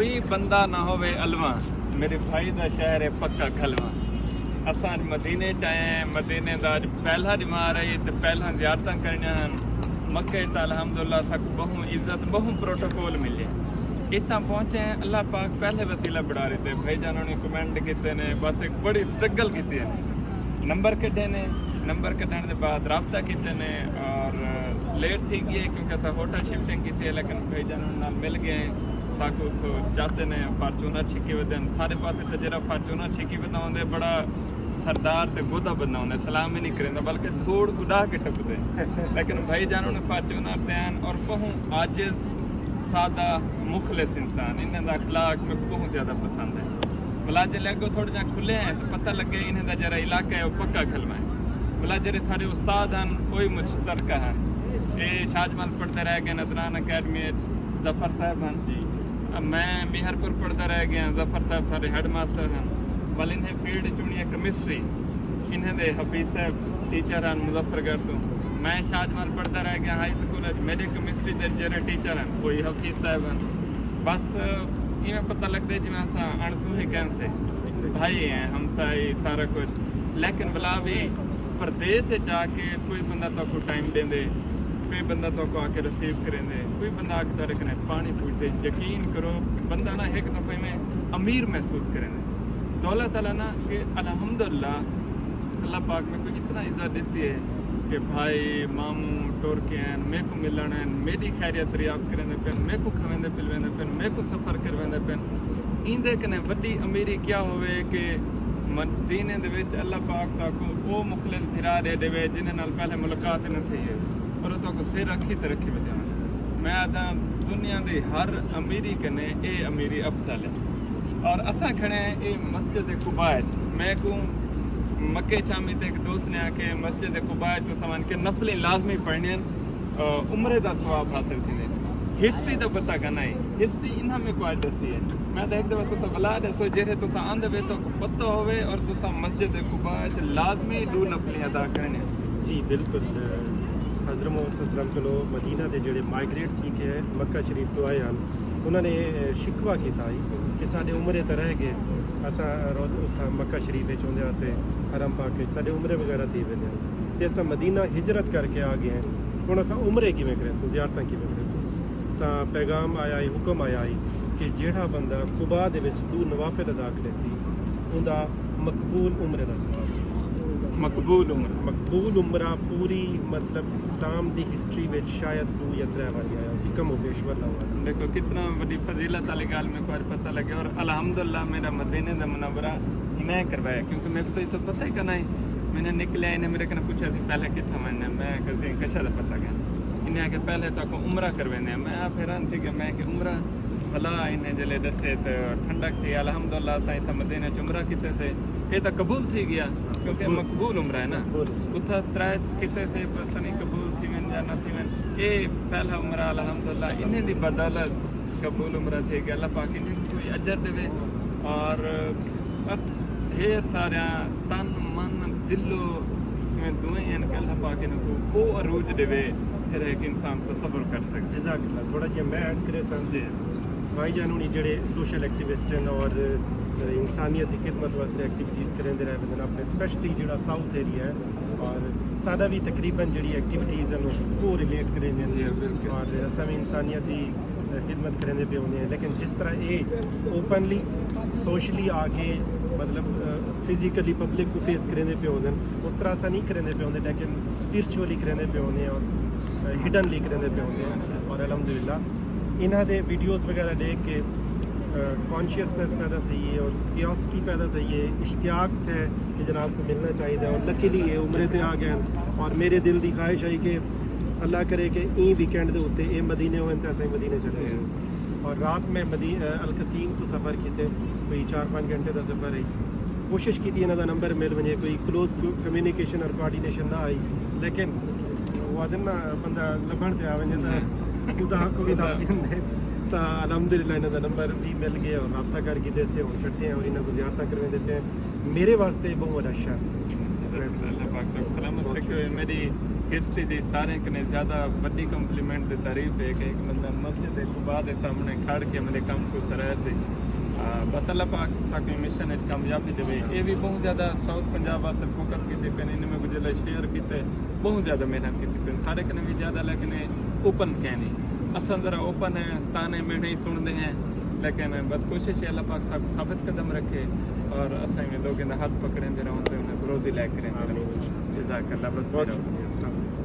कोई बंदा ना होवे अलवा मेरे भाई दा शहर है पक्का खलवा। असां मदीने च आए हैं, मदीने दा अज पहला दिमार है तो पहला ज़ियारतां करनियां हन। मक्के च अलहमदुलिल्लाह साकू बहु इज्जत बहु प्रोटोकॉल मिले। इतना पहुँचे हैं अल्लाह पाक पहले वसीला बढ़ा रहे थे। भाई जान ने कमेंट किए ने, बस एक बड़ी स्ट्रगल की ने, नंबर कटे ने, नंबर कटने के बाद रबता किए ने और लेट थी गई क्योंकि अस होटल शिफ्टिंग की है, लेकिन भाई जान मिल गए साकू उतो चाहते ने फार्चूनर छिकी वधन सारे पासे तो जरा फार्चूनर छिकी वधा होंगे बड़ा सरदार ते गोदा बंदा होंगे, सलाम ही नहीं करेंदा बल्कि थोड़ गुडा के टपदे। लेकिन भाई जान ने फार्चूनर दैन और बहु आजिज सादा मुखलिस इंसान, इन्हें दा अखलाक में बहुत ज़्यादा पसंद है। भला जल्द अगो थोड़े जा खुले हैं तो पता लगे इन्हें दा जरा इलाका है वो पक्का खलवा है। भला जरे सारे उस्ताद हैं वही मुश्तरका हैं। ये शाहजमाल पढ़ते रह गए नदरान अकेडमी जफर साहब हैं जी, मैं मेहरपुर पढ़ता रह गया, जफर साहब सारे हेड मास्टर हैं। वाल इन्हें फील्ड चुनी है केमिस्ट्री, इन्हें दे हफीज़ साहब टीचर हैं मुजफ्फरगढ़ तो। मैं शाहजमाल पढ़ता रह गया हाई स्कूल, मेरे केमिस्ट्री के जरे टीचर हैं वही हफीज़ साहब हैं। बस इवें पता लगता है जिवें असां अणसूहे कैंसे भाई हैं, हमसाई सारा कुछ। लेकिन भला भी परदेस जाके कोई बंदा तो टाइम देंदे, कोई बंदा तो आके रिसीव करेंदे, कोई बंदा आके रखने पानी पूछते। यकीन करो बंदा ना एक दफ़े में अमीर महसूस करेंगे। दौलत अल्लाह ना कि अल्हम्दुलिल्लाह अल्लाह पाक में कोई इतना इज्जत देती है कि भाई मामू टोर के हैं मेरे को मिलन है, मेरी खैरियत दरियाफ्त करेंदे पेन, मेरे को खवेंदे पिलवेंदे पेन, मेरे को सफ़र करवेंदे पेन। इंदे कने वड्डी अमीरी क्या होवे कि मदीने दे विच अल्लाह पाक ताको वो मुखलिस फिरा दे देवे जिन्हें नाल पहले मुलाकात न थी है और उसको सिर रखी तो रखी वजह। मैं आता दुनिया की हर अमीरी कने ये अमीरी अफसल है। और असा खड़े हैं ये मस्जिद कुबा। मैं को मक्के चामी ते एक दोस्त ने आके मस्जिद कुबा तो समान के नफलें लाजमी पढ़ने उम्रे का सवाब हासिल थी। हिस्ट्री का पता करना है, हिस्ट्री इन्हा में को दसी है। मैं तो एक दफ़ा तुसा बुला दसो जेरे तुसा आंदे वे तो पता होवे और तुसा मस्जिद कुबा लाजमी दो नफलें अदा करने। जी बिल्कुल। हज़रत मोहम्मद सल्लल्लाहु अलैहि वसल्लम मदीना के जोड़े माइग्रेट थी के मक्का शरीफ तो आए हैं, उन्होंने शिकवा किया कि साढ़े उम्रे तो रह गए, असा रोज मक्का शरीफ चाहते असे हरम पाके साढ़े उम्रे वगैरह थी वेंदे तो अस मदीना हिजरत करके आ गए हैं। हुण अस उम्रे किवें करें ज़ियारतां किवें करें तो पैगाम आया ही हुक्म आया ही कि जेड़ा बंदा कुबा दे विच 2 नवाफिल अदा करे सी उनका मकबूल उम्रे का सवाब। मकबूल उम्रा पूरी मतलब इस्लाम की हिस्ट्री में शायद 2 या 3 बार आया उसी कम होगेश्वर ना हुआ। देखो कितना बड़ी फजीलत वाली गाल मेरे को आज पता लगे। और अल्हम्दुलिल्लाह मेरा मदीने का मुनव्वरा मैं करवाया क्योंकि मेरे को तो इतना पता ही करना है। मैंने निकले इन्हें मेरे को पूछा पहले कितना मैं किसी कशा का पता गया। इन्हें आके पहले तो आपको उम्रा करवाने मैं हैरान थी कि मैं कि उम्रा भला इन्हें जले दसे तो ठंडक थी। अल्हम्दुलिल्लाह असां इतना मदीने च उम्रा किते से ये तो कबूल थी गया क्योंकि मकबूल उम्रा है ना। उतना 3 किते से पता नहीं कबूल थी मैं या न थी मैं। ये पहला उम्रा अल्हम्दुलिल्लाह इन्हें दी बदौलत कबूल उम्रा थी कि अल्लाह पाक इन्हें कोई अजर देवे। और बस ढेर सारा तन मन दिलो में दुआएं हैं कि अल्लाह पाक इन्हें को वो अरूज देवे फिर एक इंसान तसव्वुर कर सके। जज़ाकल्लाह। थोड़ा जिहा मैं ऐड करे समझे भाई जान हुणी जेड़े सोशल एक्टिविस्ट हैं और इंसानियत की खिदमत वास्ते एक्टिविटीज़ करेंदे रहे वेंदे अपने स्पेशली जेड़ा साउथ एरिया है और सादा भी तकरीबन जेड़ी एक्टिविटीज़ हैं वो रिलेट करेंदे और असां भी इंसानियत की खिदमत करेंदे पे होंदे हैं। लेकिन जिस तरह ये ओपनली सोशली आके मतलब फिजिकली पब्लिक को फेस करेंदे पे होंदे उस तरह असां नहीं करेंदे पे होंदे, लेकिन स्पिरिचुअली करेंदे पे होंदे और हिडनली करेंदे पे होंदे। और अल्हम्दुलिल्लाह इन्हां दे वीडियोज़ वगैरह देख के कॉन्शियसनेस पैदा थी है और क्यूरियोसिटी पैदा थी है, इश्तियाक थे कि जनाब को मिलना चाहिए। और लकीली ये उम्रे ते आ गए और मेरे दिल की ख्वाहिश आई कि अल्लाह करे कि ई वीकेंड के उत्ते ये मदीने होने तो असें मदीने चले जाए। और रात में अलकसीम तो सफ़र किए कोई 4-5 घंटे का सफ़र है। कोशिश की इन्हों का नंबर मिल वजे, कोई क्लोज कम्यूनीकेशन और कोआर्डिनेशन ना आई, लेकिन वो आदि ना बंदा लभण से आ वजे तो खुदा को भी दस देंगे तो अलहमदुलिल्लाह इन्हों का नंबर भी मिल गया और रबता करके से हम छट्टे हैं और इन्हों को ज़ियारतां करवाते पे। मेरे वास्ते बहुत बड़ा शर्फ वैसे अल्लाह पाक तक सलामत रखे। मेरी हिस्ट्री दी सारे कने ज़्यादा बड़ी कॉम्प्लीमेंट दी तारीफ है कि एक बंदा मस्जिद कुबा दे सामने खड़ के मेरे काम को सराहे से बस अल्लाह पाक साके मिशन में कामयाबी देवे। ये भी बहुत ज़्यादा साउथ पंजाब वास्ते फोकस कीते पे इनमें कुछ शेयर कीते बहुत ज़्यादा मेहनत कीती पे सारे कने भी ज़्यादा लेकिन ओपन कहनी असा जरा ओपन है ताने में नहीं सुनते हैं लेकिन बस कोशिश है अल्लाह पाक साहब साबित कदम रखे और असा में लोगों ने हाथ पकड़े रहो तो उन्हें रोजी लायक करें। जज़ाकल्लाह बस बहुत शुक्रिया।